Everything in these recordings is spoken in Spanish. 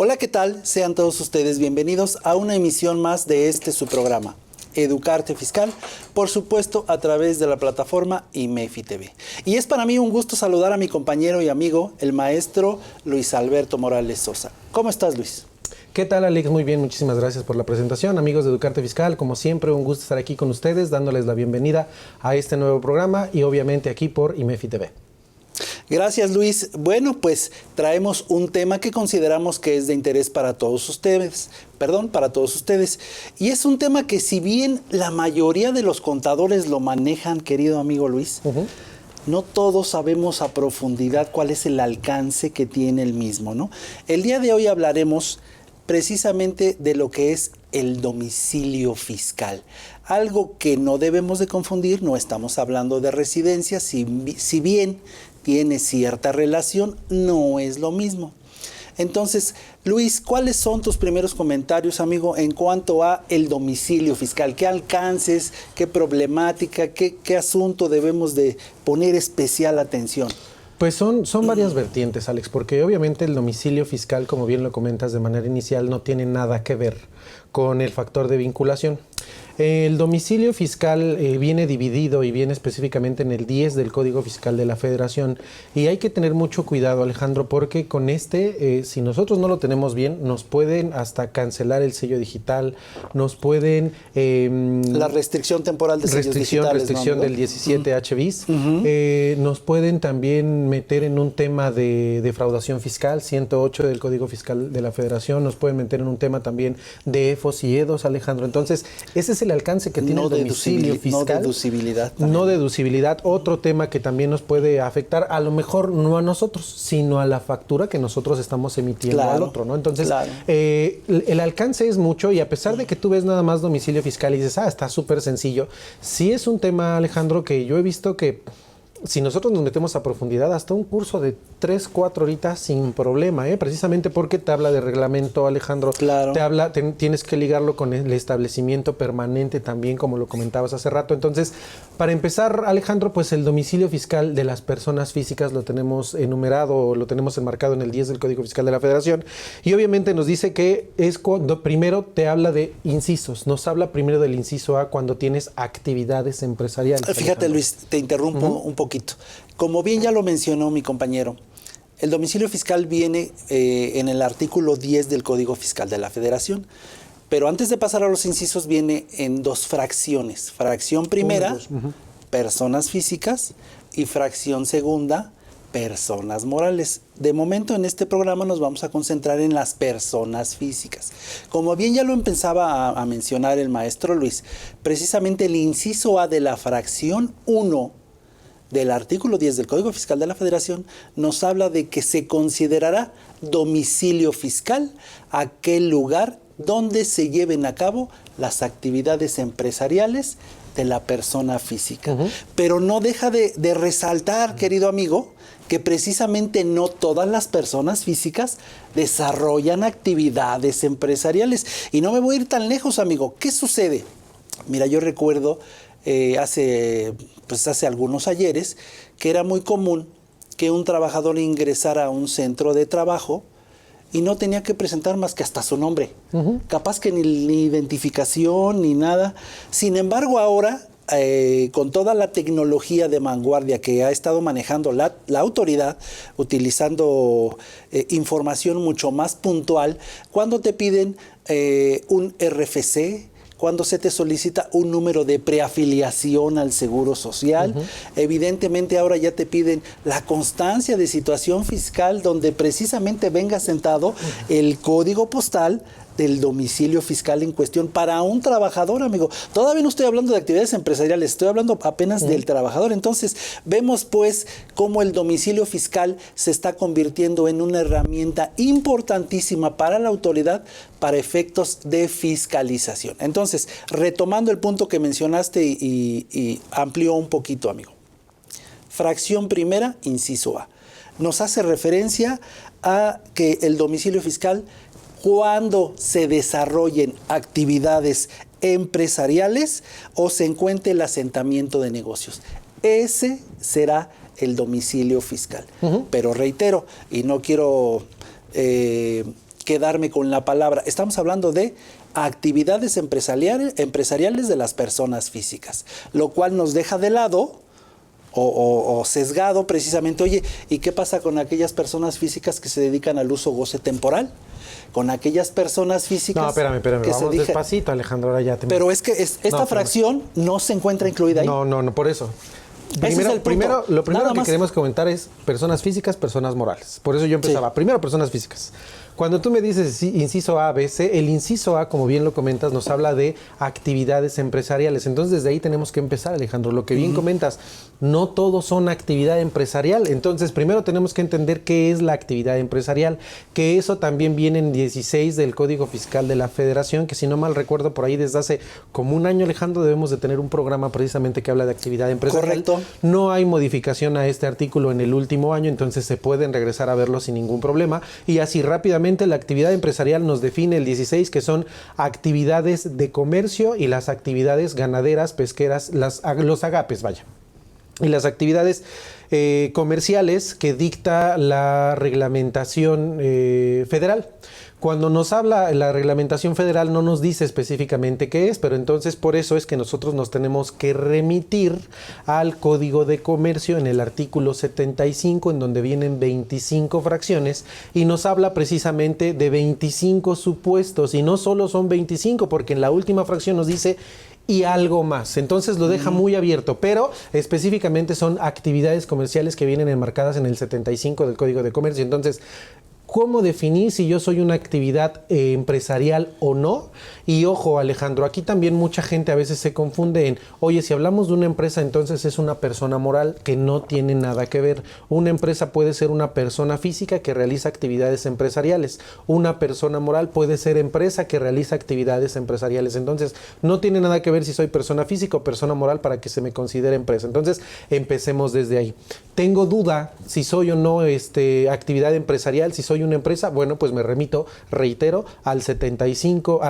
Hola, ¿qué tal? Sean todos ustedes bienvenidos a una emisión más de su programa, Educarte Fiscal, por supuesto a través de la plataforma IMEFI TV. Y es para mí un gusto saludar a mi compañero y amigo, el maestro Luis Alberto Morales Sosa. ¿Cómo estás, Luis? ¿Qué tal, Alex? Muy bien, muchísimas gracias por la presentación. Amigos de Educarte Fiscal, como siempre, un gusto estar aquí con ustedes, dándoles la bienvenida a este nuevo programa y obviamente aquí por IMEFI TV. Gracias, Luis. Bueno, pues traemos un tema que consideramos que es de interés para todos ustedes. Y es un tema que, si bien la mayoría de los contadores lo manejan, querido amigo Luis, no todos sabemos a profundidad cuál es el alcance que tiene el mismo, ¿no? El día de hoy hablaremos precisamente de lo que es el domicilio fiscal. Algo que no debemos de confundir, no estamos hablando de residencia, si bien tiene cierta relación, no es lo mismo. Entonces, Luis, ¿cuáles son tus primeros comentarios, amigo, en cuanto a el domicilio fiscal? ¿Qué alcances, qué problemática, qué asunto debemos de poner especial atención? Pues son varias vertientes, Alex, porque obviamente el domicilio fiscal, como bien lo comentas de manera inicial, no tiene nada que ver con el factor de vinculación. El domicilio fiscal viene dividido y viene específicamente en el 10 del Código Fiscal de la Federación, y hay que tener mucho cuidado, Alejandro, porque con si nosotros no lo tenemos bien, nos pueden hasta cancelar el sello digital, nos pueden... la restricción temporal de sellos digitales. Restricción del 17H bis. Nos pueden también meter en un tema de defraudación fiscal, 108 del Código Fiscal de la Federación, nos pueden meter en un tema también de EFOS y EDOS, Alejandro. Entonces, ese es el alcance que tiene el domicilio fiscal. No deducibilidad. También. No deducibilidad. Otro tema que también nos puede afectar, a lo mejor no a nosotros, sino a la factura que nosotros estamos emitiendo al otro, ¿no? Entonces, el alcance es mucho, y a pesar de que tú ves nada más domicilio fiscal y dices, está súper sencillo, sí es un tema, Alejandro, que yo he visto que si nosotros nos metemos a profundidad, hasta un curso de 3-4 horitas sin problema, precisamente porque te habla de reglamento, Alejandro. Claro. Tienes que ligarlo con el establecimiento permanente también, como lo comentabas hace rato. Entonces, para empezar, Alejandro, pues el domicilio fiscal de las personas físicas lo tenemos enumerado, lo tenemos enmarcado en el 10 del Código Fiscal de la Federación, y obviamente nos dice que es cuando primero te habla de incisos, nos habla primero del inciso A cuando tienes actividades empresariales. Fíjate, Alejandro. Luis, te interrumpo un poquito. Como bien ya lo mencionó mi compañero, el domicilio fiscal viene en el artículo 10 del Código Fiscal de la Federación, pero antes de pasar a los incisos viene en dos fracciones. Fracción primera, personas físicas, y fracción segunda, personas morales. De momento en este programa nos vamos a concentrar en las personas físicas. Como bien ya lo empezaba a mencionar el maestro Luis, precisamente el inciso A de la fracción 1 del artículo 10 del Código Fiscal de la Federación nos habla de que se considerará domicilio fiscal aquel lugar donde se lleven a cabo las actividades empresariales de la persona física. Pero no deja de resaltar, querido amigo, que precisamente no todas las personas físicas desarrollan actividades empresariales. Y no me voy a ir tan lejos, amigo. ¿Qué sucede? Mira, yo recuerdo hace algunos ayeres que era muy común que un trabajador ingresara a un centro de trabajo y no tenía que presentar más que hasta su nombre. Capaz que ni identificación ni nada. Sin embargo, ahora, con toda la tecnología de vanguardia que ha estado manejando la autoridad, utilizando información mucho más puntual, cuando te piden un RFC, cuando se te solicita un número de preafiliación al Seguro Social, evidentemente ahora ya te piden la constancia de situación fiscal, donde precisamente venga sentado el código postal del domicilio fiscal en cuestión para un trabajador, amigo. Todavía no estoy hablando de actividades empresariales, estoy hablando apenas del trabajador. Entonces, vemos pues cómo el domicilio fiscal se está convirtiendo en una herramienta importantísima para la autoridad para efectos de fiscalización. Entonces, retomando el punto que mencionaste y amplió un poquito, amigo. Fracción primera, inciso A. Nos hace referencia a que el domicilio fiscal, cuando se desarrollen actividades empresariales o se encuentre el asentamiento de negocios. Ese será el domicilio fiscal. Pero reitero, y no quiero quedarme con la palabra. Estamos hablando de actividades empresariales de las personas físicas, lo cual nos deja de lado o sesgado precisamente, oye, ¿y qué pasa con aquellas personas físicas que se dedican al uso goce temporal? Con aquellas personas físicas... No, espérame, que vamos despacito, Alejandro, ahora ya te... Pero es que esta fracción no se encuentra incluida ahí. No, por eso. Lo primero que queremos comentar es personas físicas, personas morales. Por eso yo empezaba. Sí. Primero, personas físicas. Cuando tú me dices inciso A, B, C, el inciso A, como bien lo comentas, nos habla de actividades empresariales. Entonces, desde ahí tenemos que empezar, Alejandro. Lo que bien comentas, no todos son actividad empresarial. Entonces, primero tenemos que entender qué es la actividad empresarial, que eso también viene en 16 del Código Fiscal de la Federación, que si no mal recuerdo, por ahí desde hace como un año, Alejandro, debemos de tener un programa precisamente que habla de actividad empresarial. Correcto. No hay modificación a este artículo en el último año, entonces se pueden regresar a verlo sin ningún problema. Y así rápidamente la actividad empresarial nos define el 16, que son actividades de comercio y las actividades ganaderas, pesqueras, los agapes, vaya. Y las actividades comerciales que dicta la reglamentación federal. Cuando nos habla la reglamentación federal no nos dice específicamente qué es, pero entonces por eso es que nosotros nos tenemos que remitir al Código de Comercio en el artículo 75, en donde vienen 25 fracciones y nos habla precisamente de 25 supuestos, y no solo son 25, porque en la última fracción nos dice y algo más. Entonces lo deja muy abierto, pero específicamente son actividades comerciales que vienen enmarcadas en el 75 del Código de Comercio. Entonces, ¿cómo definir si yo soy una actividad empresarial o no? Y ojo, Alejandro, aquí también mucha gente a veces se confunde en, oye, si hablamos de una empresa, entonces es una persona moral, que no tiene nada que ver. Una empresa puede ser una persona física que realiza actividades empresariales. Una persona moral puede ser empresa que realiza actividades empresariales. Entonces, no tiene nada que ver si soy persona física o persona moral para que se me considere empresa. Entonces, empecemos desde ahí. Tengo duda si soy o no actividad empresarial, si soy una empresa. Bueno, pues me remito, reitero, al 75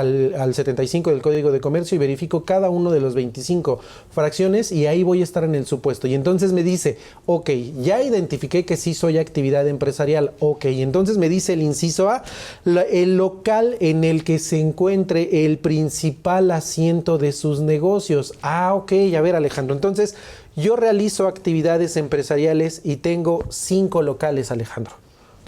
del Código de Comercio y verifico cada uno de los 25 fracciones y ahí voy a estar en el supuesto. Y entonces me dice, ok, ya identifiqué que sí soy actividad empresarial. Ok, entonces me dice el inciso A, el local en el que se encuentre el principal asiento de sus negocios. Ah, ok, a ver, Alejandro, entonces yo realizo actividades empresariales y tengo 5 locales, Alejandro.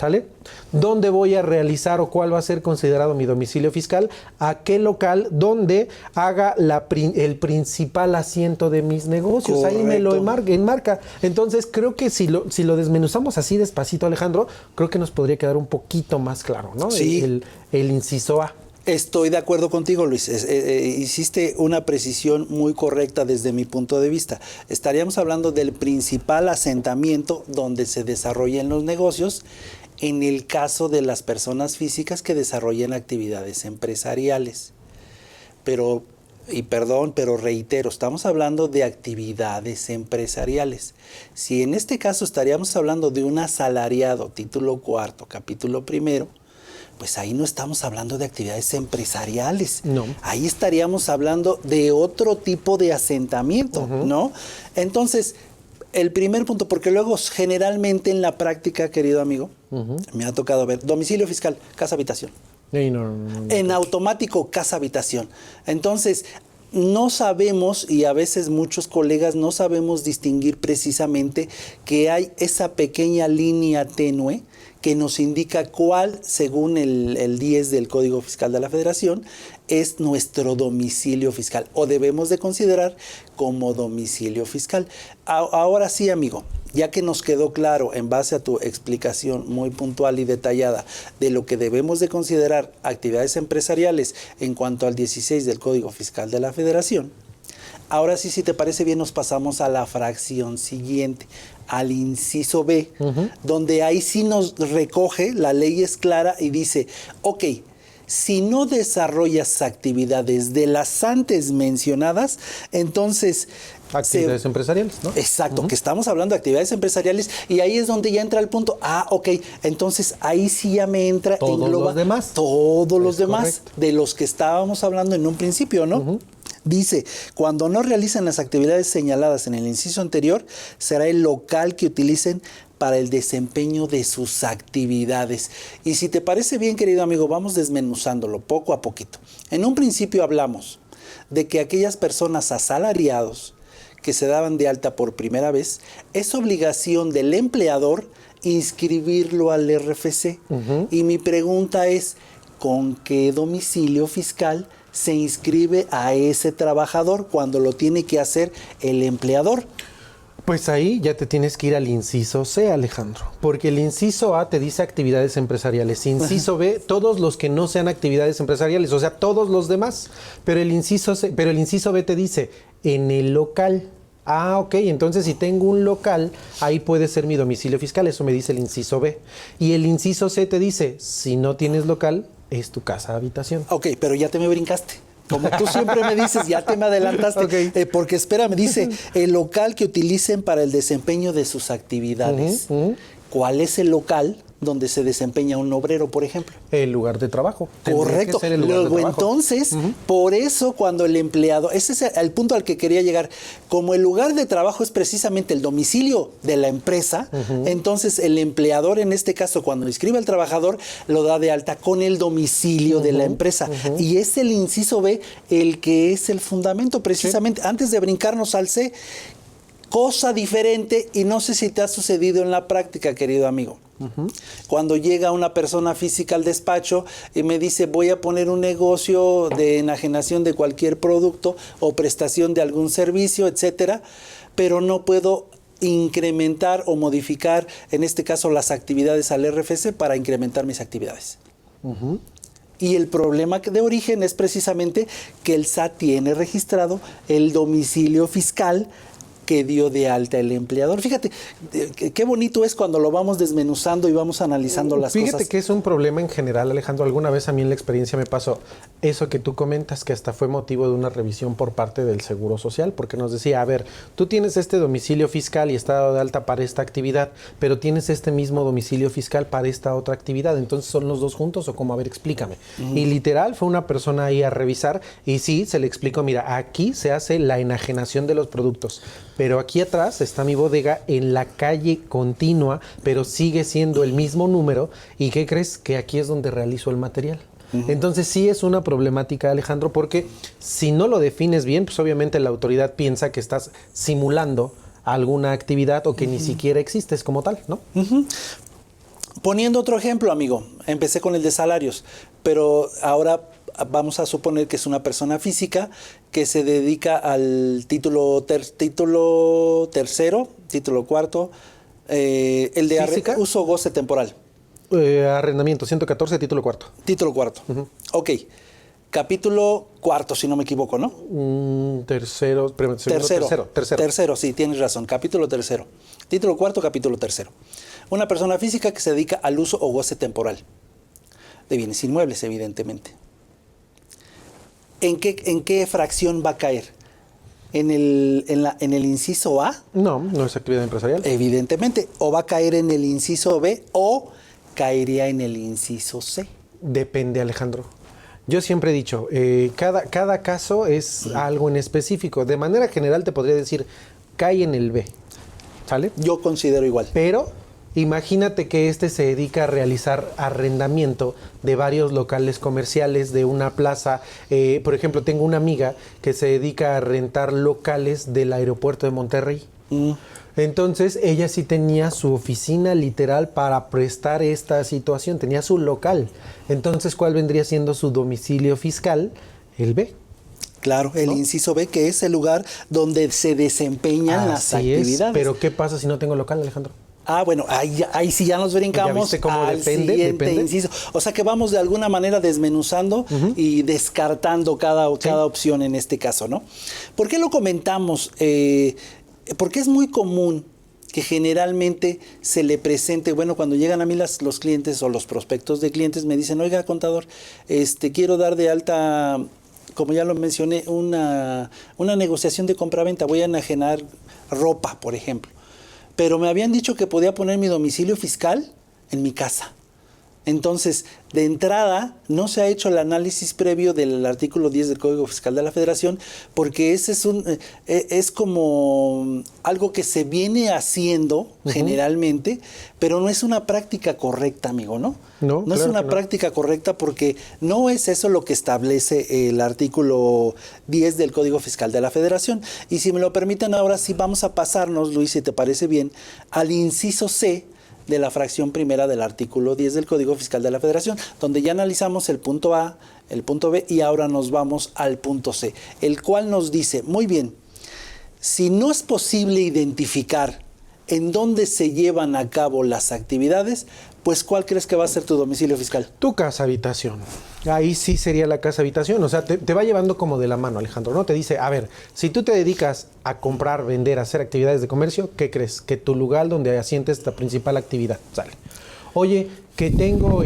¿Sale? ¿Dónde voy a realizar o cuál va a ser considerado mi domicilio fiscal? ¿Aquel local donde haga el principal asiento de mis negocios? Correcto. Ahí me lo enmarca. Entonces creo que si lo desmenuzamos así despacito, Alejandro, creo que nos podría quedar un poquito más claro, ¿no? Sí. El inciso A. Estoy de acuerdo contigo, Luis. Hiciste una precisión muy correcta desde mi punto de vista. Estaríamos hablando del principal asentamiento donde se desarrollan los negocios en el caso de las personas físicas que desarrollan actividades empresariales. Pero reitero, estamos hablando de actividades empresariales. Si en este caso estaríamos hablando de un asalariado, título 4, capítulo 1, pues ahí no estamos hablando de actividades empresariales. No. Ahí estaríamos hablando de otro tipo de asentamiento, ¿no? Entonces, el primer punto, porque luego generalmente en la práctica, querido amigo, me ha tocado ver domicilio fiscal, casa habitación. No. En automático, casa habitación. Entonces, no sabemos, y a veces muchos colegas no sabemos distinguir precisamente que hay esa pequeña línea tenue que nos indica cuál, según el 10 del Código Fiscal de la Federación, es nuestro domicilio fiscal o debemos de considerar como domicilio fiscal. Ahora sí, amigo, ya que nos quedó claro en base a tu explicación muy puntual y detallada de lo que debemos de considerar actividades empresariales en cuanto al 16 del Código Fiscal de la Federación, ahora sí, si te parece bien, nos pasamos a la fracción siguiente, al inciso B, donde ahí sí nos recoge, la ley es clara y dice, ok, si no desarrollas actividades de las antes mencionadas, entonces... Actividades empresariales, ¿no? Exacto, que estamos hablando de actividades empresariales y ahí es donde ya entra el punto, ok, entonces ahí sí ya me entra, todos los demás. Todos los demás, correcto. De los que estábamos hablando en un principio, ¿no? Dice, cuando no realicen las actividades señaladas en el inciso anterior, será el local que utilicen para el desempeño de sus actividades. Y si te parece bien, querido amigo, vamos desmenuzándolo poco a poquito. En un principio hablamos de que aquellas personas asalariados que se daban de alta por primera vez, es obligación del empleador inscribirlo al RFC. Y mi pregunta es, ¿con qué domicilio fiscal se inscribe a ese trabajador cuando lo tiene que hacer el empleador? Pues ahí ya te tienes que ir al inciso C, Alejandro, porque el inciso A te dice actividades empresariales, inciso B, todos los que no sean actividades empresariales, o sea, todos los demás, pero el inciso B te dice en el local. Ah, ok, entonces si tengo un local, ahí puede ser mi domicilio fiscal, eso me dice el inciso B. Y el inciso C te dice, si no tienes local, es tu casa habitación. Ok, pero ya te me brincaste. Como tú siempre me dices, ya te me adelantaste. Okay. Porque espera, me dice, el local que utilicen para el desempeño de sus actividades. ¿Cuál es el local donde se desempeña un obrero, por ejemplo? El lugar de trabajo. Correcto. Luego, entonces, por eso cuando el empleado, ese es el punto al que quería llegar, como el lugar de trabajo es precisamente el domicilio de la empresa, entonces el empleador, en este caso, cuando inscribe al trabajador, lo da de alta con el domicilio de la empresa. Y es el inciso B el que es el fundamento, precisamente. Sí. Antes de brincarnos al C, cosa diferente, y no sé si te ha sucedido en la práctica, querido amigo. Cuando llega una persona física al despacho y me dice, voy a poner un negocio de enajenación de cualquier producto o prestación de algún servicio, etcétera, pero no puedo incrementar o modificar, en este caso, las actividades al RFC para incrementar mis actividades. Y el problema de origen es precisamente que el SAT tiene registrado el domicilio fiscal que dio de alta el empleador. Fíjate, qué bonito es cuando lo vamos desmenuzando y vamos analizando las cosas. Fíjate que es un problema en general, Alejandro. Alguna vez a mí en la experiencia me pasó eso que tú comentas, que hasta fue motivo de una revisión por parte del Seguro Social, porque nos decía, a ver, tú tienes este domicilio fiscal y está dado de alta para esta actividad, pero tienes este mismo domicilio fiscal para esta otra actividad. Entonces, ¿son los dos juntos o cómo? A ver, explícame. Y literal fue una persona ahí a revisar y sí, se le explicó, mira, aquí se hace la enajenación de los productos, pero aquí atrás está mi bodega en la calle Continua, pero sigue siendo el mismo número. ¿Y qué crees? Que aquí es donde realizo el material. Entonces sí es una problemática, Alejandro, porque si no lo defines bien, pues obviamente la autoridad piensa que estás simulando alguna actividad o que ni siquiera existes como tal, ¿no? Poniendo otro ejemplo, amigo, empecé con el de salarios, pero ahora vamos a suponer que es una persona física que se dedica al título tercero, título cuarto, el de uso o goce temporal. Arrendamiento, 114, título cuarto. Título cuarto. Ok. Capítulo cuarto, si no me equivoco, ¿no? Tercero, sí, tienes razón. Capítulo tercero. Título cuarto, capítulo tercero. Una persona física que se dedica al uso o goce temporal de bienes inmuebles, evidentemente. ¿En qué fracción va a caer? ¿En el inciso A? No, no es actividad empresarial. Evidentemente. ¿O va a caer en el inciso B o caería en el inciso C? Depende, Alejandro. Yo siempre he dicho, cada caso es algo en específico. De manera general te podría decir, cae en el B. ¿Sale? Yo considero igual. Pero imagínate que se dedica a realizar arrendamiento de varios locales comerciales de una plaza. Por ejemplo, tengo una amiga que se dedica a rentar locales del aeropuerto de Monterrey. Entonces, ella sí tenía su oficina literal para prestar esta situación. Tenía su local. Entonces, ¿cuál vendría siendo su domicilio fiscal? El B. Claro, el inciso B, que es el lugar donde se desempeñan las actividades. Pero, ¿qué pasa si no tengo local, Alejandro? Ah, bueno, ahí sí ya nos brincamos. ¿Ya viste cómo al siguiente inciso. O sea que vamos de alguna manera desmenuzando y descartando cada opción en este caso, ¿no? ¿Por qué lo comentamos? Porque es muy común que generalmente se le presente, bueno, cuando llegan a mí los clientes o los prospectos de clientes me dicen, oiga, contador, quiero dar de alta, como ya lo mencioné, una negociación de compraventa, voy a enajenar ropa, por ejemplo. Pero me habían dicho que podía poner mi domicilio fiscal en mi casa. Entonces, de entrada, no se ha hecho el análisis previo del artículo 10 del Código Fiscal de la Federación, porque ese es como algo que se viene haciendo generalmente, pero no es una práctica correcta, amigo, ¿no? No es una práctica correcta porque no es eso lo que establece el artículo 10 del Código Fiscal de la Federación. Y si me lo permiten, ahora sí vamos a pasarnos, Luis, si te parece bien, al inciso C de la fracción primera del artículo 10 del Código Fiscal de la Federación, donde ya analizamos el punto A, el punto B y ahora nos vamos al punto C, el cual nos dice, muy bien, si no es posible identificar en dónde se llevan a cabo las actividades, pues ¿cuál crees que va a ser tu domicilio fiscal? Tu casa habitación. Ahí sí sería la casa habitación. O sea, te va llevando como de la mano, Alejandro, ¿no? Te dice, a ver, si tú te dedicas a comprar, vender, hacer actividades de comercio, ¿qué crees? Que tu lugar donde asientes la principal actividad. Sale. Oye, que tengo,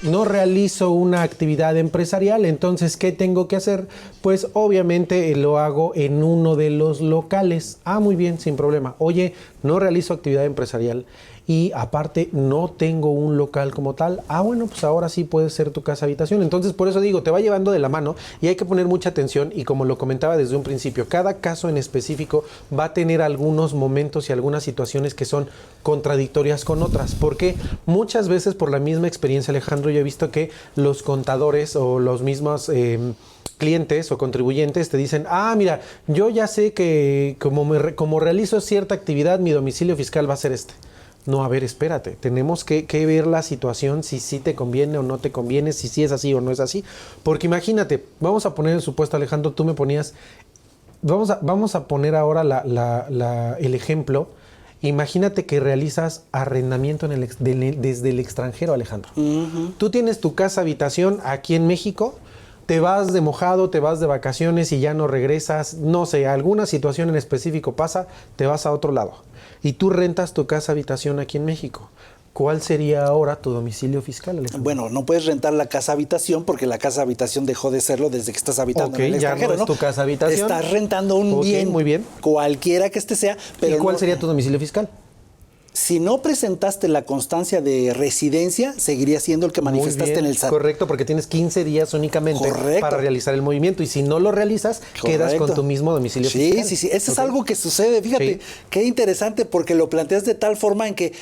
no realizo una actividad empresarial, entonces, ¿qué tengo que hacer? Pues obviamente lo hago en uno de los locales. Ah, muy bien, sin problema. Oye, no realizo actividad empresarial y aparte no tengo un local como tal. Ah, bueno, pues ahora sí puede ser tu casa habitación. Entonces, por eso digo, te va llevando de la mano y hay que poner mucha atención y como lo comentaba desde un principio, cada caso en específico va a tener algunos momentos y algunas situaciones que son contradictorias con otras. Porque muchas veces por la misma experiencia, Alejandro, yo he visto que los contadores o los mismos clientes o contribuyentes te dicen, ah, mira, yo ya sé que como realizo cierta actividad, mi domicilio fiscal va a ser este. No, a ver, espérate, tenemos que ver la situación, si sí te conviene o no te conviene, si sí es así o no es así. Porque imagínate, vamos a poner el supuesto, Alejandro, tú me ponías, vamos a poner ahora el ejemplo. Imagínate que realizas arrendamiento desde el extranjero, Alejandro. Tú tienes tu casa habitación aquí en México, te vas de mojado, te vas de vacaciones y ya no regresas, no sé, alguna situación en específico pasa, te vas a otro lado. Y tú rentas tu casa habitación aquí en México. ¿Cuál sería ahora tu domicilio fiscal, Alejandro? Bueno, no puedes rentar la casa habitación porque la casa habitación dejó de serlo desde que estás habitando en el extranjero, ya no es tu casa habitación. Estás rentando un bien, muy bien, cualquiera que sea. Pero ¿y cuál sería tu domicilio fiscal? Si no presentaste la constancia de residencia, seguiría siendo el que manifestaste en el SAT. Correcto, porque tienes 15 días únicamente para realizar el movimiento. Y si no lo realizas, quedas con tu mismo domicilio fiscal. Sí. Eso es algo que sucede. Fíjate, qué interesante porque lo planteas de tal forma en que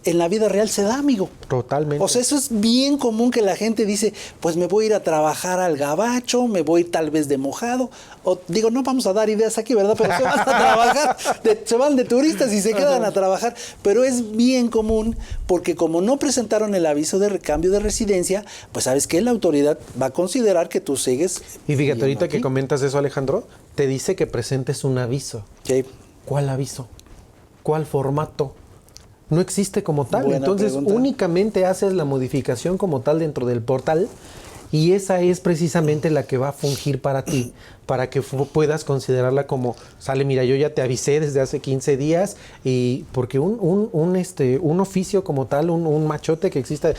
en la vida real se da, amigo. Totalmente. O sea, eso es bien común que la gente dice, pues me voy a ir a trabajar al gabacho, me voy tal vez de mojado. O digo, no vamos a dar ideas aquí, ¿verdad? Pero se van a trabajar, se van de turistas y se quedan a trabajar. Pero es bien común porque como no presentaron el aviso de cambio de residencia, pues sabes que la autoridad va a considerar que tú sigues. Y fíjate, ahorita que comentas eso, Alejandro, te dice que presentes un aviso. Sí. ¿Cuál aviso? ¿Cuál formato? No existe como tal. Buena Entonces pregunta. Únicamente haces la modificación como tal dentro del portal y esa es precisamente la que va a fungir para ti, para que puedas considerarla como, sale, mira, yo ya te avisé desde hace 15 días y porque un oficio como tal, un machote que exista,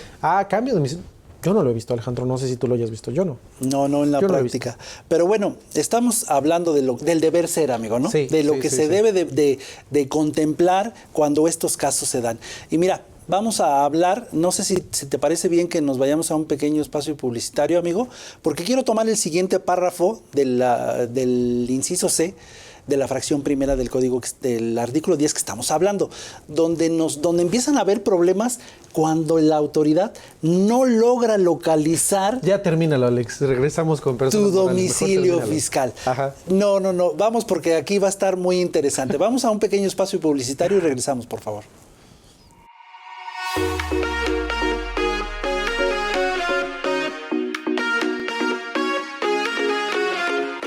cambio de misión. Yo no lo he visto, Alejandro, no sé si tú lo hayas visto, yo no. No en la práctica. Pero bueno, estamos hablando del deber ser, amigo, ¿no? Sí, de lo que se debe de contemplar cuando estos casos se dan. Y mira, vamos a hablar, no sé si te parece bien que nos vayamos a un pequeño espacio publicitario, amigo, porque quiero tomar el siguiente párrafo del inciso C, de la fracción primera del código, del artículo 10 que estamos hablando, donde empiezan a haber problemas cuando la autoridad no logra localizar. Ya termínalo, Alex, regresamos con personas tu domicilio fiscal. Ajá. No, vamos porque aquí va a estar muy interesante. Vamos a un pequeño espacio publicitario y regresamos, por favor.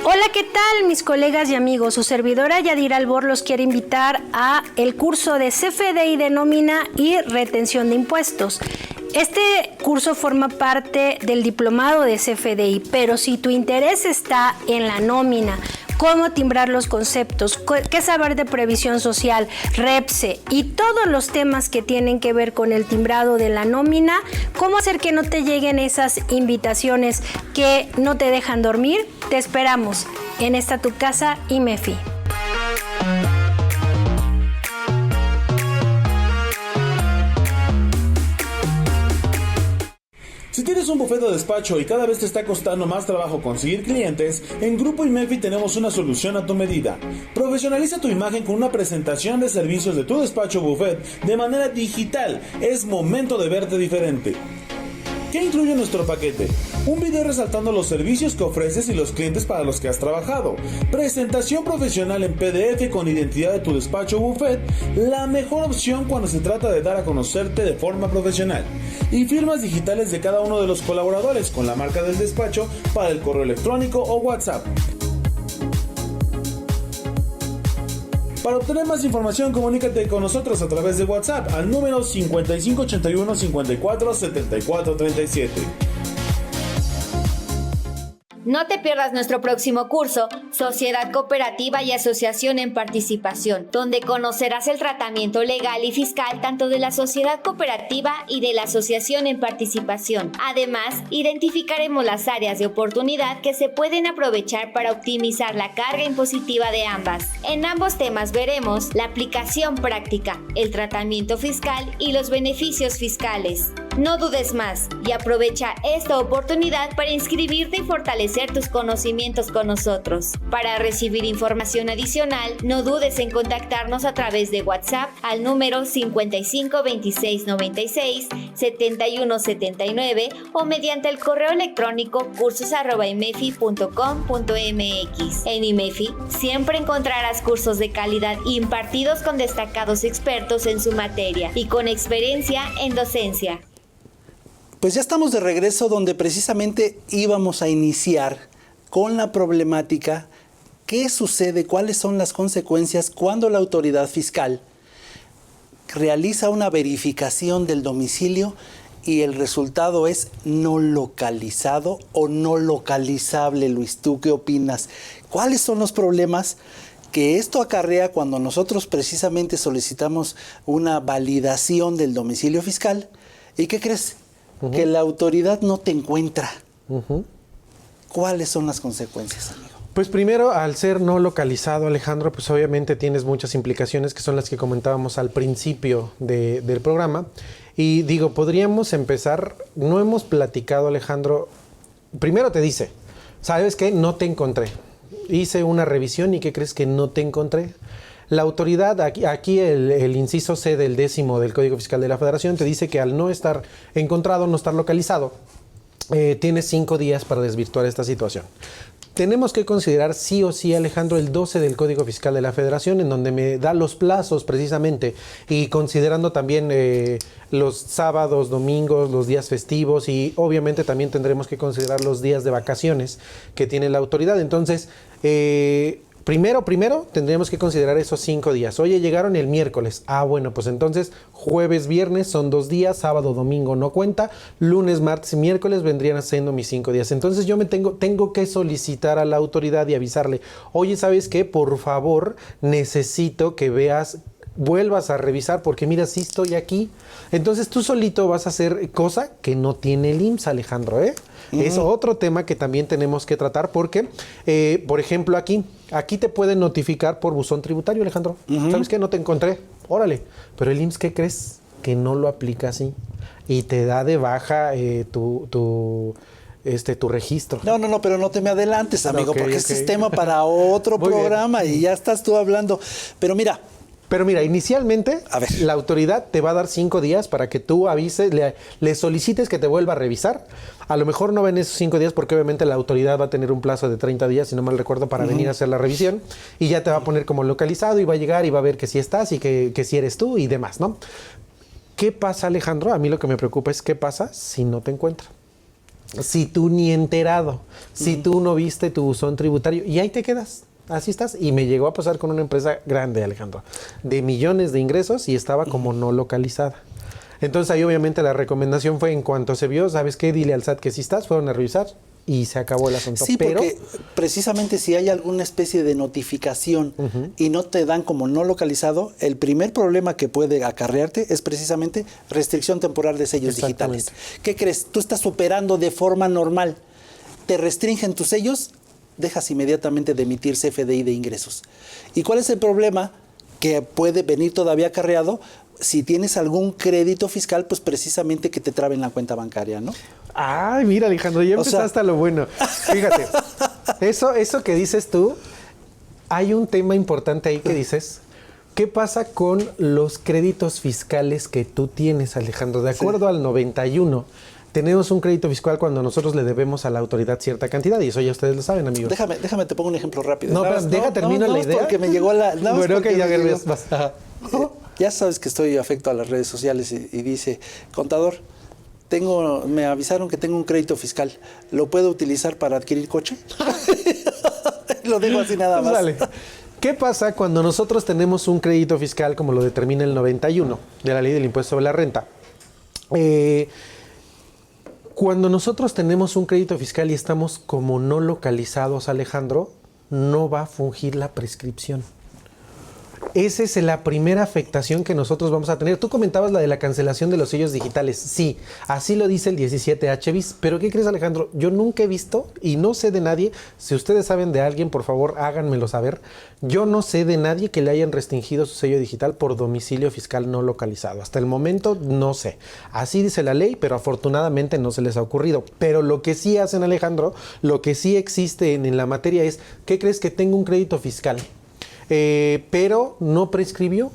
Hola, ¿qué tal mis colegas y amigos? Su servidora Yadira Albor los quiere invitar a el curso de CFDI de nómina y retención de impuestos. Este curso forma parte del diplomado de CFDI, pero si tu interés está en la nómina, cómo timbrar los conceptos, qué saber de previsión social, REPSE y todos los temas que tienen que ver con el timbrado de la nómina, cómo hacer que no te lleguen esas invitaciones que no te dejan dormir, te esperamos en esta tu casa IMEFI. Si tienes un bufete de despacho y cada vez te está costando más trabajo conseguir clientes, en Grupo IMEFI tenemos una solución a tu medida. Profesionaliza tu imagen con una presentación de servicios de tu despacho bufete de manera digital. Es momento de verte diferente. ¿Qué incluye nuestro paquete? Un video resaltando los servicios que ofreces y los clientes para los que has trabajado. Presentación profesional en PDF con identidad de tu despacho buffet, la mejor opción cuando se trata de dar a conocerte de forma profesional. Y firmas digitales de cada uno de los colaboradores con la marca del despacho para el correo electrónico o WhatsApp. Para obtener más información, comunícate con nosotros a través de WhatsApp al número 5581 54 74 37. No te pierdas nuestro próximo curso, Sociedad Cooperativa y Asociación en Participación, donde conocerás el tratamiento legal y fiscal tanto de la sociedad cooperativa y de la asociación en participación. Además, identificaremos las áreas de oportunidad que se pueden aprovechar para optimizar la carga impositiva de ambas. En ambos temas veremos la aplicación práctica, el tratamiento fiscal y los beneficios fiscales. No dudes más y aprovecha esta oportunidad para inscribirte y fortalecer tus conocimientos con nosotros. Para recibir información adicional, no dudes en contactarnos a través de WhatsApp al número 55 26 96 71 79 o mediante el correo electrónico cursos@imefi.com.mx. En IMEFI siempre encontrarás cursos de calidad impartidos con destacados expertos en su materia y con experiencia en docencia. Pues ya estamos de regreso donde precisamente íbamos a iniciar con la problemática, qué sucede, cuáles son las consecuencias cuando la autoridad fiscal realiza una verificación del domicilio y el resultado es no localizado o no localizable. Luis, ¿tú qué opinas? ¿Cuáles son los problemas que esto acarrea cuando nosotros precisamente solicitamos una validación del domicilio fiscal? ¿Y qué crees? Que la autoridad no te encuentra. ¿Cuáles son las consecuencias, amigo? Pues primero, al ser no localizado, Alejandro, pues obviamente tienes muchas implicaciones que son las que comentábamos al principio del programa. Y digo, podríamos empezar, no hemos platicado, Alejandro. Primero te dice, ¿sabes qué? No te encontré. Hice una revisión y ¿qué crees que no te encontré? La autoridad, aquí el inciso C del 10º del Código Fiscal de la Federación te dice que al no estar encontrado, no estar localizado, tienes 5 días para desvirtuar esta situación. Tenemos que considerar sí o sí, Alejandro, el 12 del Código Fiscal de la Federación, en donde me da los plazos precisamente, y considerando también los sábados, domingos, los días festivos, y obviamente también tendremos que considerar los días de vacaciones que tiene la autoridad. Entonces, Primero, tendríamos que considerar esos 5 días. Oye, llegaron el miércoles. Bueno, pues entonces jueves, viernes son 2 días, sábado, domingo no cuenta, lunes, martes y miércoles vendrían siendo mis 5 días. Entonces yo tengo que solicitar a la autoridad y avisarle, oye, ¿sabes qué? Por favor, necesito que vuelvas a revisar porque mira, sí estoy aquí. Entonces tú solito vas a hacer cosa que no tiene el IMSS, Alejandro, Es otro tema que también tenemos que tratar porque, por ejemplo, aquí te pueden notificar por buzón tributario, Alejandro. ¿Sabes qué? No te encontré. Órale. Pero el IMSS, ¿qué crees? Que no lo aplica así. Y te da de baja tu registro. No, pero no te me adelantes, amigo, porque este es tema para otro programa y ya estás tú hablando. Pero mira, inicialmente la autoridad te va a dar 5 días para que tú avises, le solicites que te vuelva a revisar. A lo mejor no ven esos 5 días porque obviamente la autoridad va a tener un plazo de 30 días, si no mal recuerdo, para venir a hacer la revisión. Y ya te va a poner como localizado y va a llegar y va a ver que sí estás y que sí eres tú y demás, ¿no? ¿Qué pasa, Alejandro? A mí lo que me preocupa es qué pasa si no te encuentra. Si tú ni enterado, si tú no viste tu buzón tributario y ahí te quedas. Así estás. Y me llegó a pasar con una empresa grande, Alejandro, de millones de ingresos y estaba como no localizada. Entonces ahí obviamente la recomendación fue en cuanto se vio, ¿sabes qué? Dile al SAT que sí estás, fueron a revisar y se acabó el asunto. Sí, porque precisamente si hay alguna especie de notificación y no te dan como no localizado, el primer problema que puede acarrearte es precisamente restricción temporal de sellos digitales. ¿Qué crees? Tú estás operando de forma normal, te restringen tus sellos, dejas inmediatamente de emitir CFDI de ingresos. ¿Y cuál es el problema que puede venir todavía acarreado? Si tienes algún crédito fiscal, pues precisamente que te traben la cuenta bancaria, ¿no? Ay, mira, Alejandro, ya empezaste a lo bueno. Fíjate, eso que dices tú, hay un tema importante ahí que dices. ¿Qué pasa con los créditos fiscales que tú tienes, Alejandro? De acuerdo al 91, tenemos un crédito fiscal cuando nosotros le debemos a la autoridad cierta cantidad, y eso ya ustedes lo saben, amigos. Déjame, te pongo un ejemplo rápido. No, pero termino la idea. Porque me llegó la... Bueno, que ya vas. Ya sabes que estoy afecto a las redes sociales y dice, contador, me avisaron que tengo un crédito fiscal. ¿Lo puedo utilizar para adquirir coche? Lo dejo así nada más. Dale. ¿Qué pasa cuando nosotros tenemos un crédito fiscal como lo determina el 91 de la Ley del Impuesto sobre la Renta? Cuando nosotros tenemos un crédito fiscal y estamos como no localizados, Alejandro, no va a fungir la prescripción. Esa es la primera afectación que nosotros vamos a tener. Tú comentabas la de la cancelación de los sellos digitales. Sí, así lo dice el 17H bis. Pero ¿qué crees, Alejandro? Yo nunca he visto y no sé de nadie. Si ustedes saben de alguien, por favor, háganmelo saber. Yo no sé de nadie que le hayan restringido su sello digital por domicilio fiscal no localizado. Hasta el momento no sé. Así dice la ley, pero afortunadamente no se les ha ocurrido. Pero lo que sí hacen, Alejandro, lo que sí existe en la materia es, ¿qué crees? Que tengo un crédito fiscal. Pero no prescribió.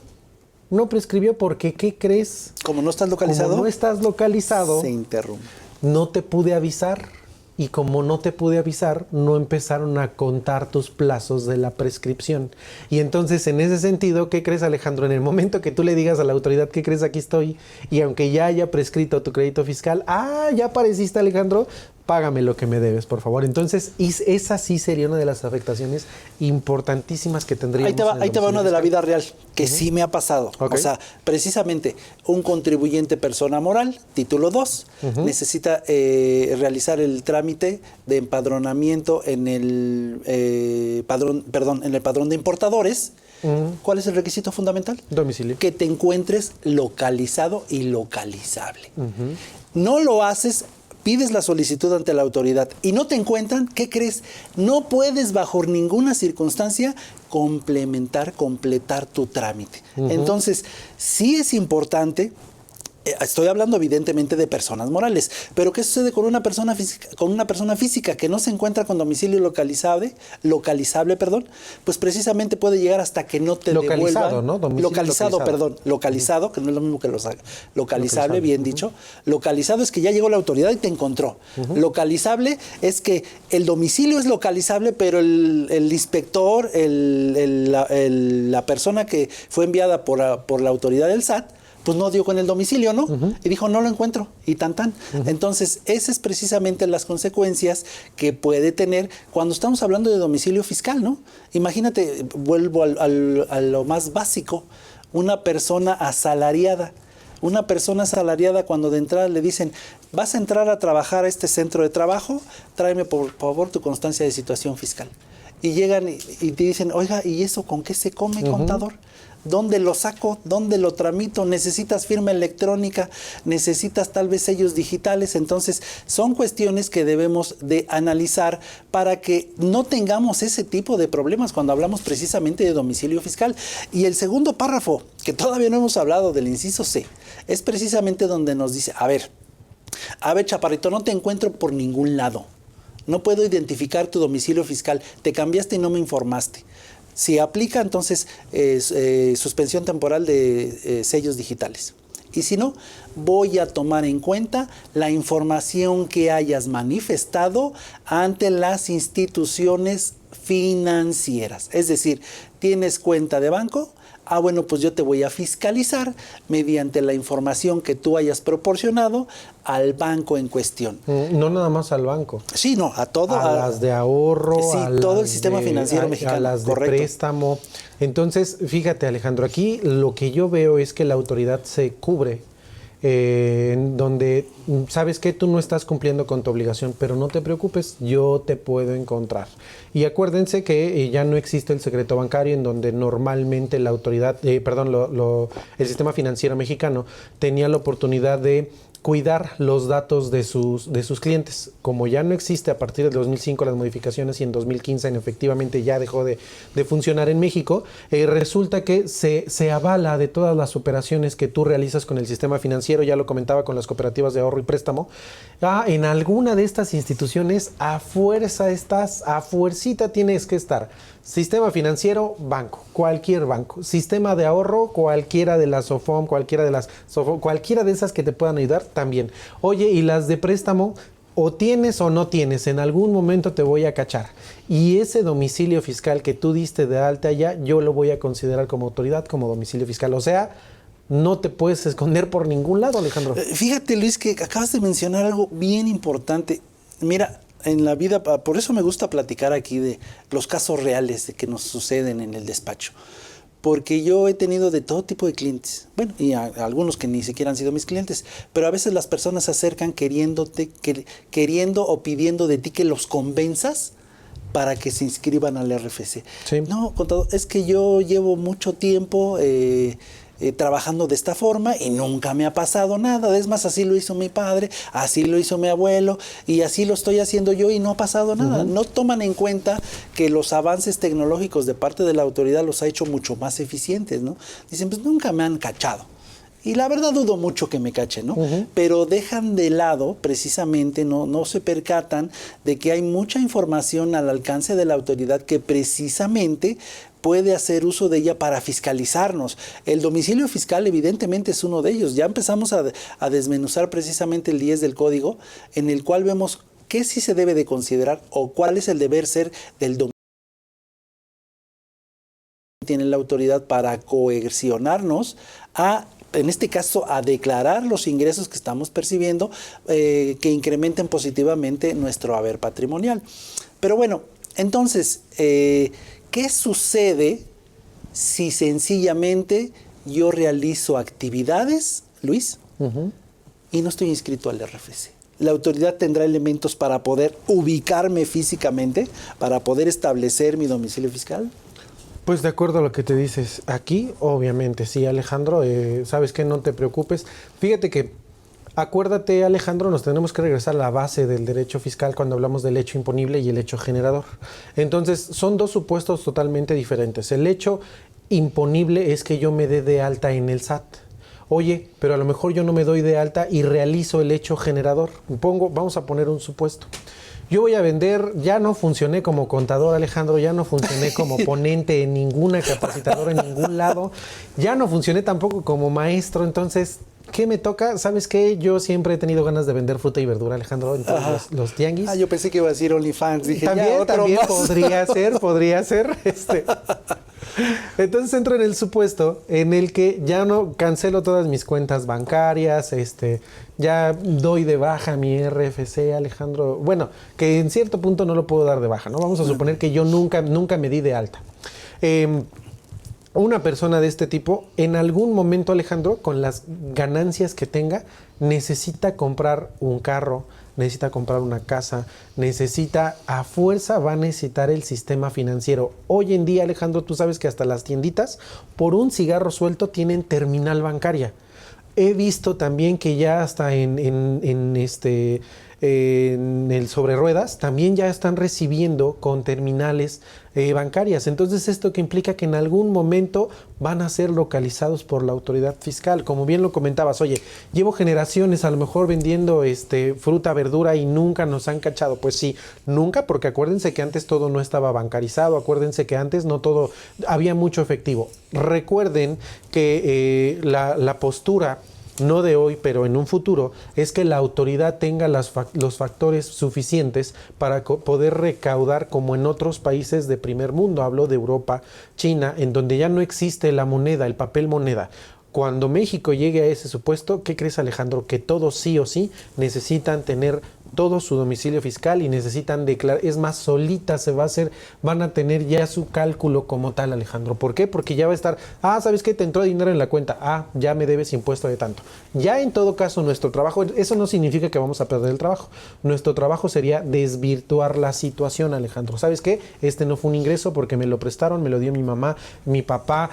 No prescribió porque, ¿qué crees? Como no estás localizado. Como no estás localizado, se interrumpe. No te pude avisar. Y como no te pude avisar, no empezaron a contar tus plazos de la prescripción. Y entonces, en ese sentido, ¿qué crees, Alejandro? En el momento que tú le digas a la autoridad, ¿qué crees? Aquí estoy. Y aunque ya haya prescrito tu crédito fiscal, ya apareciste, Alejandro, págame lo que me debes, por favor. Entonces, esa sí sería una de las afectaciones importantísimas que tendríamos. Ahí te va una de la vida real, que sí me ha pasado. Okay. O sea, precisamente, un contribuyente persona moral, título 2, necesita realizar el trámite de empadronamiento en el padrón de importadores. ¿Cuál es el requisito fundamental? Domicilio. Que te encuentres localizado y localizable. No lo haces, pides la solicitud ante la autoridad y no te encuentran, ¿qué crees? No puedes bajo ninguna circunstancia completar tu trámite. Entonces, sí es importante. Estoy hablando evidentemente de personas morales, pero ¿qué sucede con una persona física que no se encuentra con domicilio localizable, pues precisamente puede llegar hasta que no te devuelvan. ¿No? Localizado, que no es lo mismo que localizable, bien dicho. Localizado es que ya llegó la autoridad y te encontró. Localizable es que el domicilio es localizable, pero el inspector, la persona que fue enviada por la autoridad del SAT, pues no dio con el domicilio, ¿no? Y dijo, no lo encuentro, y tan. Entonces, esas es precisamente las consecuencias que puede tener cuando estamos hablando de domicilio fiscal, ¿no? Imagínate, vuelvo a lo más básico, una persona asalariada. Una persona asalariada, cuando de entrada le dicen, vas a entrar a trabajar a este centro de trabajo, tráeme por favor tu constancia de situación fiscal. Y llegan y te dicen, oiga, ¿y eso con qué se come, contador? ¿Dónde lo saco? ¿Dónde lo tramito? ¿Necesitas firma electrónica? ¿Necesitas tal vez sellos digitales? Entonces, son cuestiones que debemos de analizar para que no tengamos ese tipo de problemas cuando hablamos precisamente de domicilio fiscal. Y el segundo párrafo, que todavía no hemos hablado del inciso C, es precisamente donde nos dice, a ver, chaparrito, no te encuentro por ningún lado. No puedo identificar tu domicilio fiscal. Te cambiaste y no me informaste. Si aplica, entonces, suspensión temporal de sellos digitales. Y si no, voy a tomar en cuenta la información que hayas manifestado ante las instituciones financieras. Es decir, ¿tienes cuenta de banco? Bueno, pues yo te voy a fiscalizar mediante la información que tú hayas proporcionado al banco en cuestión. No nada más al banco. Sí, no, a todo. A las de ahorro. Sí, todo el sistema financiero mexicano. A las de préstamo. Entonces, fíjate, Alejandro, aquí lo que yo veo es que la autoridad se cubre. Donde, ¿sabes qué? Tú no estás cumpliendo con tu obligación, pero no te preocupes, yo te puedo encontrar. Y acuérdense que ya no existe el secreto bancario, en donde normalmente la autoridad, el sistema financiero mexicano tenía la oportunidad de cuidar los datos de sus clientes. Como ya no existe a partir del 2005 las modificaciones y en 2015 efectivamente ya dejó de funcionar en México, resulta que se avala de todas las operaciones que tú realizas con el sistema financiero, ya lo comentaba con las cooperativas de ahorro y préstamo, en alguna de estas instituciones a fuercita tienes que estar. Sistema financiero, banco, cualquier banco. Sistema de ahorro, cualquiera de las SOFOM, cualquiera de esas que te puedan ayudar, también. Oye, y las de préstamo, o tienes o no tienes, en algún momento te voy a cachar. Y ese domicilio fiscal que tú diste de alta allá, yo lo voy a considerar como autoridad, como domicilio fiscal. O sea, no te puedes esconder por ningún lado, Alejandro. Fíjate, Luis, que acabas de mencionar algo bien importante. Mira, en la vida, por eso me gusta platicar aquí de los casos reales de que nos suceden en el despacho. Porque yo he tenido de todo tipo de clientes, bueno, y algunos que ni siquiera han sido mis clientes, pero a veces las personas se acercan queriendo o pidiendo de ti que los convenzas para que se inscriban al RFC. Sí. No, contador, es que yo llevo mucho tiempo trabajando de esta forma y nunca me ha pasado nada. Es más, así lo hizo mi padre, así lo hizo mi abuelo y así lo estoy haciendo yo y no ha pasado nada. No toman en cuenta que los avances tecnológicos de parte de la autoridad los ha hecho mucho más eficientes, ¿no? Dicen, pues nunca me han cachado. Y la verdad dudo mucho que me cachen, ¿no? Pero dejan de lado, precisamente, no se percatan de que hay mucha información al alcance de la autoridad que precisamente puede hacer uso de ella para fiscalizarnos. El domicilio fiscal evidentemente es uno de ellos. Ya empezamos a desmenuzar precisamente el 10 del código, en el cual vemos qué sí se debe de considerar o cuál es el deber ser del domicilio que tiene la autoridad para coercionarnos en este caso, a declarar los ingresos que estamos percibiendo que incrementen positivamente nuestro haber patrimonial. Pero bueno, entonces, ¿qué sucede si sencillamente yo realizo actividades, Luis, y no estoy inscrito al RFC? La autoridad tendrá elementos para poder ubicarme físicamente, para poder establecer mi domicilio fiscal. Pues de acuerdo a lo que te dices aquí, obviamente sí, Alejandro, sabes que no te preocupes. Fíjate que, acuérdate, Alejandro, nos tenemos que regresar a la base del derecho fiscal cuando hablamos del hecho imponible y el hecho generador. Entonces, son dos supuestos totalmente diferentes. El hecho imponible es que yo me dé de alta en el SAT. Oye, pero a lo mejor yo no me doy de alta y realizo el hecho generador. Vamos a poner un supuesto. Yo voy a vender, ya no funcioné como contador, Alejandro, ya no funcioné como ponente en ninguna capacitadora en ningún lado, ya no funcioné tampoco como maestro, entonces, ¿qué me toca? ¿Sabes qué? Yo siempre he tenido ganas de vender fruta y verdura, Alejandro, en todos los tianguis. Yo pensé que iba a decir OnlyFans, dije, también más. podría ser. Entonces entro en el supuesto en el que ya no cancelo todas mis cuentas bancarias, ya doy de baja mi RFC, Alejandro. Bueno, que en cierto punto no lo puedo dar de baja, ¿no? Vamos a suponer que yo nunca me di de alta. Una persona de este tipo, en algún momento, Alejandro, con las ganancias que tenga, necesita comprar un carro, necesita comprar una casa, a fuerza va a necesitar el sistema financiero. Hoy en día, Alejandro, tú sabes que hasta las tienditas, por un cigarro suelto, tienen terminal bancaria. He visto también que ya hasta en el sobre ruedas también ya están recibiendo con terminales bancarias. Entonces, esto que implica que en algún momento van a ser localizados por la autoridad fiscal. Como bien lo comentabas, oye, llevo generaciones a lo mejor vendiendo fruta, verdura y nunca nos han cachado. Pues sí, nunca, porque acuérdense que antes todo no estaba bancarizado, acuérdense que antes no todo, había mucho efectivo. Recuerden que la postura, no de hoy, pero en un futuro, es que la autoridad tenga los factores suficientes para poder recaudar como en otros países de primer mundo. Hablo de Europa, China, en donde ya no existe la moneda, el papel moneda. Cuando México llegue a ese supuesto, ¿qué crees, Alejandro? Que todos sí o sí necesitan tener todo su domicilio fiscal y necesitan declarar, es más, solita se va a hacer, van a tener ya su cálculo como tal, Alejandro. ¿Por qué? Porque ya va a estar, ¿sabes qué? Te entró dinero en la cuenta, ya me debes impuesto de tanto. Ya en todo caso nuestro trabajo, eso no significa que vamos a perder el trabajo. Nuestro trabajo sería desvirtuar la situación, Alejandro. ¿Sabes qué? Este no fue un ingreso porque me lo prestaron, me lo dio mi mamá, mi papá,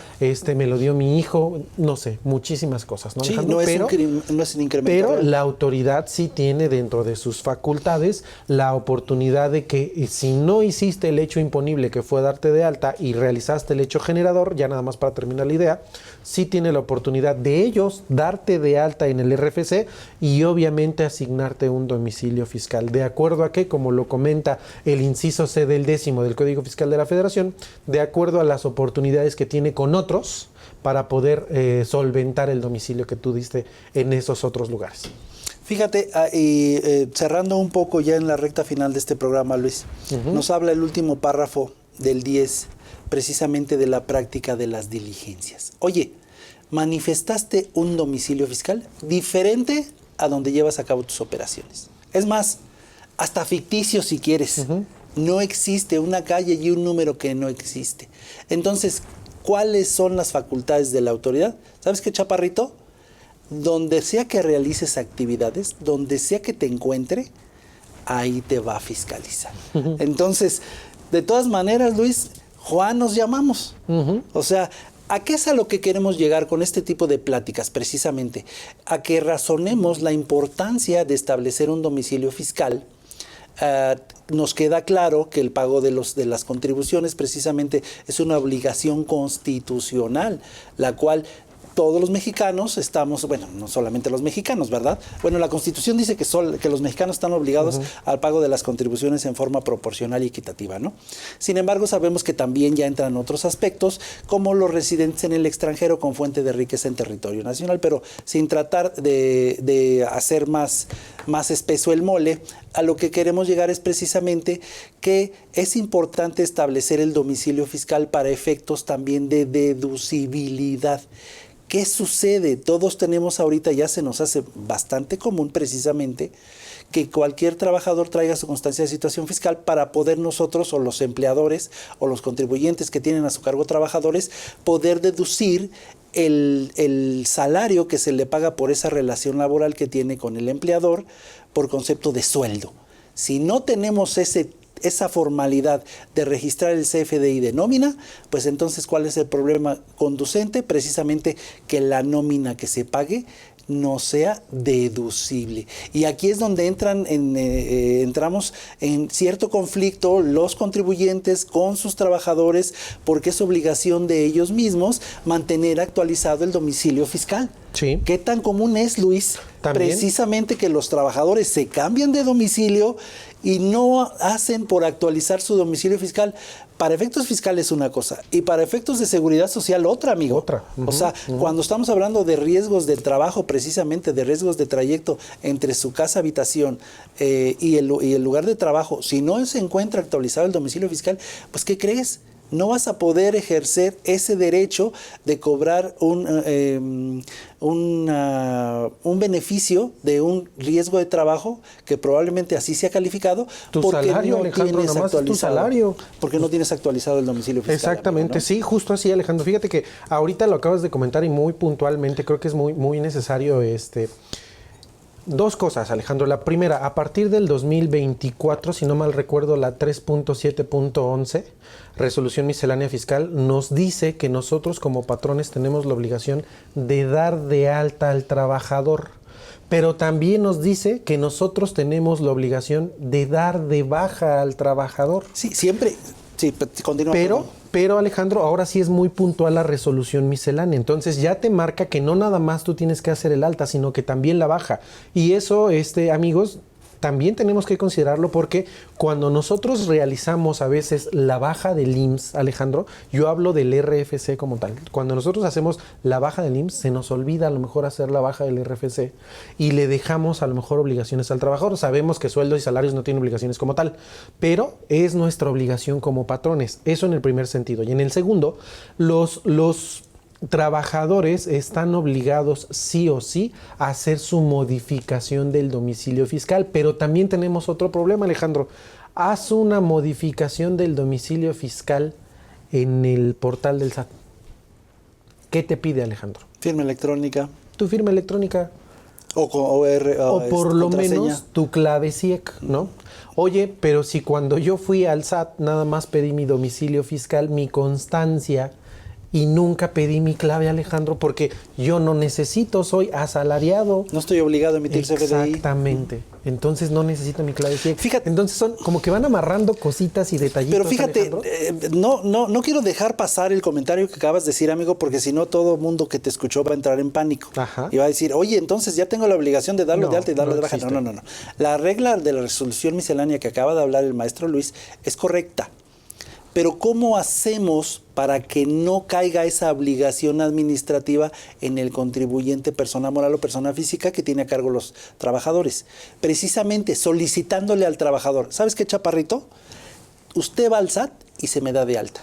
me lo dio mi hijo, no sé, muchísimas cosas, ¿no, Sí, Alejandro? no es un incremento Pero real. la autoridad sí tiene dentro de sus facultades la oportunidad de que si no hiciste el hecho imponible que fue darte de alta y realizaste el hecho generador, ya nada más para terminar la idea, sí tiene la oportunidad de ellos darte de alta en el RFC y obviamente asignarte un domicilio fiscal. ¿De acuerdo a qué? Como lo comenta el inciso C del 10º del Código Fiscal de la Federación, de acuerdo a las oportunidades que tiene con otros para poder solventar el domicilio que tú diste en esos otros lugares. Fíjate, y cerrando un poco ya en la recta final de este programa, Luis, nos habla el último párrafo del 10, precisamente de la práctica de las diligencias. Oye, manifestaste un domicilio fiscal diferente a donde llevas a cabo tus operaciones. Es más, hasta ficticio si quieres. No existe una calle y un número que no existe. Entonces, ¿cuáles son las facultades de la autoridad? ¿Sabes qué, chaparrito? Donde sea que realices actividades, donde sea que te encuentre, ahí te va a fiscalizar. Entonces, de todas maneras, Luis, Juan nos llamamos. O sea, ¿a qué es a lo que queremos llegar con este tipo de pláticas? Precisamente, a que razonemos la importancia de establecer un domicilio fiscal. Nos queda claro que el pago de las contribuciones precisamente es una obligación constitucional, la cual todos los mexicanos estamos, bueno, no solamente los mexicanos, ¿verdad? Bueno, la Constitución dice que los mexicanos están obligados al pago de las contribuciones en forma proporcional y equitativa, ¿no? Sin embargo, sabemos que también ya entran otros aspectos, como los residentes en el extranjero con fuente de riqueza en territorio nacional, pero sin tratar de hacer más espeso el mole, a lo que queremos llegar es precisamente que es importante establecer el domicilio fiscal para efectos también de deducibilidad. ¿Qué sucede? Todos tenemos ahorita, ya se nos hace bastante común precisamente, que cualquier trabajador traiga su constancia de situación fiscal para poder nosotros, o los empleadores, o los contribuyentes que tienen a su cargo trabajadores, poder deducir el salario que se le paga por esa relación laboral que tiene con el empleador por concepto de sueldo. Si no tenemos esa formalidad de registrar el CFDI de nómina, pues entonces, ¿cuál es el problema conducente? Precisamente que la nómina que se pague no sea deducible. Y aquí es donde entramos en cierto conflicto los contribuyentes con sus trabajadores, porque es obligación de ellos mismos mantener actualizado el domicilio fiscal. Sí. ¿Qué tan común es, Luis? ¿También? Precisamente que los trabajadores se cambian de domicilio y no hacen por actualizar su domicilio fiscal. Para efectos fiscales una cosa y para efectos de seguridad social otra, amigo. Otra. O sea, cuando estamos hablando de riesgos del trabajo, precisamente de riesgos de trayecto entre su casa habitación y el lugar de trabajo, si no se encuentra actualizado el domicilio fiscal, pues ¿qué crees? No vas a poder ejercer ese derecho de cobrar un beneficio de un riesgo de trabajo que probablemente así sea calificado. Tu porque salario, no Alejandro, tienes nomás es tu salario. Porque no tienes actualizado el domicilio fiscal. Exactamente, amigo, ¿no? sí, justo así, Alejandro. Fíjate que ahorita lo acabas de comentar y muy puntualmente, creo que es muy necesario dos cosas, Alejandro. La primera, a partir del 2024, si no mal recuerdo, la 3.7.11, resolución miscelánea fiscal, nos dice que nosotros como patrones tenemos la obligación de dar de alta al trabajador. Pero también nos dice que nosotros tenemos la obligación de dar de baja al trabajador. Sí, siempre. Sí, continúa. Pero Alejandro, ahora sí es muy puntual la resolución miscelánea. Entonces ya te marca que no nada más tú tienes que hacer el alta, sino que también la baja. Y eso, amigos, también tenemos que considerarlo porque cuando nosotros realizamos a veces la baja del IMSS, Alejandro, yo hablo del RFC como tal. Cuando nosotros hacemos la baja del IMSS, se nos olvida a lo mejor hacer la baja del RFC y le dejamos a lo mejor obligaciones al trabajador. Sabemos que sueldos y salarios no tienen obligaciones como tal, pero es nuestra obligación como patrones. Eso en el primer sentido. Y en el segundo, los trabajadores están obligados sí o sí a hacer su modificación del domicilio fiscal, pero también tenemos otro problema, Alejandro. Haz una modificación del domicilio fiscal en el portal del SAT. ¿Qué te pide, Alejandro? Firma electrónica. Tu firma electrónica. O por lo menos tu clave CIEC, ¿no? Oye, pero si cuando yo fui al SAT nada más pedí mi domicilio fiscal, mi constancia, y nunca pedí mi clave, Alejandro, porque yo no necesito, soy asalariado. No estoy obligado a emitir CFDI. Exactamente. Entonces no necesito mi clave CIEC. Fíjate. Entonces son como que van amarrando cositas y detallitos. Pero fíjate, no quiero dejar pasar el comentario que acabas de decir, amigo, porque si no todo mundo que te escuchó va a entrar en pánico. Ajá. Y va a decir, oye, entonces ya tengo la obligación de darlo de alta y darlo de baja. existe. No. La regla de la resolución miscelánea que acaba de hablar el maestro Luis es correcta. Pero ¿cómo hacemos para que no caiga esa obligación administrativa en el contribuyente, persona moral o persona física que tiene a cargo los trabajadores? Precisamente solicitándole al trabajador, ¿sabes qué, chaparrito? Usted va al SAT y se me da de alta.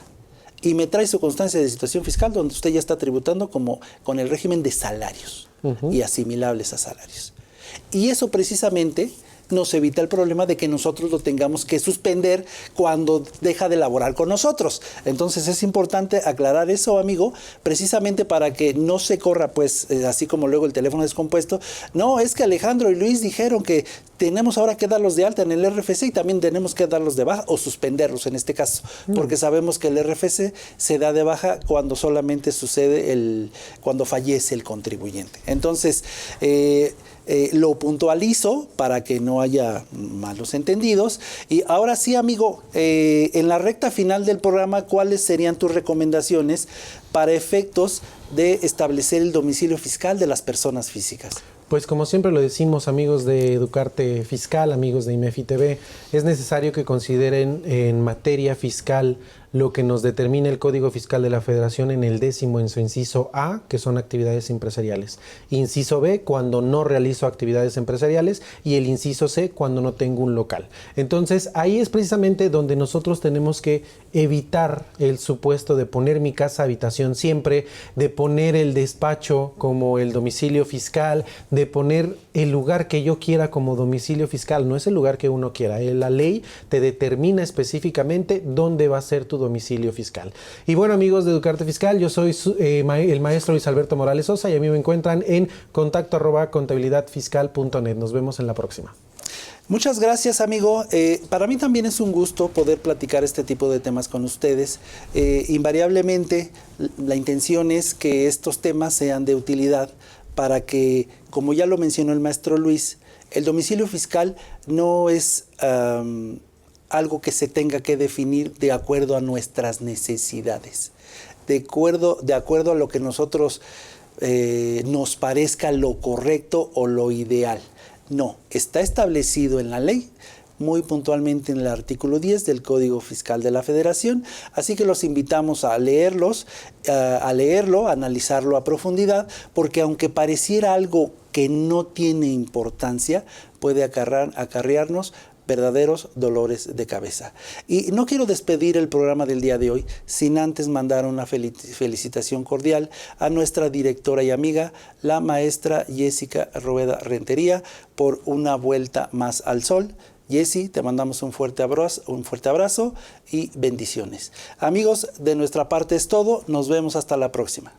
Y me trae su constancia de situación fiscal donde usted ya está tributando como con el régimen de salarios y asimilables a salarios. Y eso precisamente nos evita el problema de que nosotros lo tengamos que suspender cuando deja de laborar con nosotros. Entonces es importante aclarar eso, amigo, precisamente para que no se corra, pues, así como luego el teléfono descompuesto. No, es que Alejandro y Luis dijeron que tenemos ahora que darlos de alta en el RFC y también tenemos que darlos de baja o suspenderlos en este caso, porque sabemos que el RFC se da de baja cuando solamente sucede cuando fallece el contribuyente. Entonces, lo puntualizo para que no haya malos entendidos. Y ahora sí, amigo, en la recta final del programa, ¿cuáles serían tus recomendaciones para efectos de establecer el domicilio fiscal de las personas físicas? Pues como siempre lo decimos, amigos de Educarte Fiscal, amigos de IMEFI TV, es necesario que consideren en materia fiscal lo que nos determina el Código Fiscal de la Federación en el 10º en su inciso A, que son actividades empresariales. Inciso B, cuando no realizo actividades empresariales, y el inciso C, cuando no tengo un local. Entonces, ahí es precisamente donde nosotros tenemos que evitar el supuesto de poner mi casa habitación siempre, de poner el despacho como el domicilio fiscal, de poner el lugar que yo quiera como domicilio fiscal. No es el lugar que uno quiera. La ley te determina específicamente dónde va a ser tu domicilio fiscal. Y bueno, amigos de Educarte Fiscal, yo soy el maestro Luis Alberto Morales Sosa y a mí me encuentran en contacto@contabilidadfiscal.net. Nos vemos en la próxima. Muchas gracias, amigo. Para mí también es un gusto poder platicar este tipo de temas con ustedes. Invariablemente, la intención es que estos temas sean de utilidad para que, como ya lo mencionó el maestro Luis, el domicilio fiscal no es algo que se tenga que definir de acuerdo a nuestras necesidades, de acuerdo a lo que nosotros nos parezca lo correcto o lo ideal. No, está establecido en la ley, muy puntualmente en el artículo 10 del Código Fiscal de la Federación, así que los invitamos a leerlo, a analizarlo a profundidad, porque aunque pareciera algo que no tiene importancia, puede acarrearnos verdaderos dolores de cabeza. Y no quiero despedir el programa del día de hoy sin antes mandar una felicitación cordial a nuestra directora y amiga, la maestra Jessica Rueda Rentería, por una vuelta más al sol. Jessy, te mandamos un fuerte abrazo y bendiciones. Amigos, de nuestra parte es todo. Nos vemos hasta la próxima.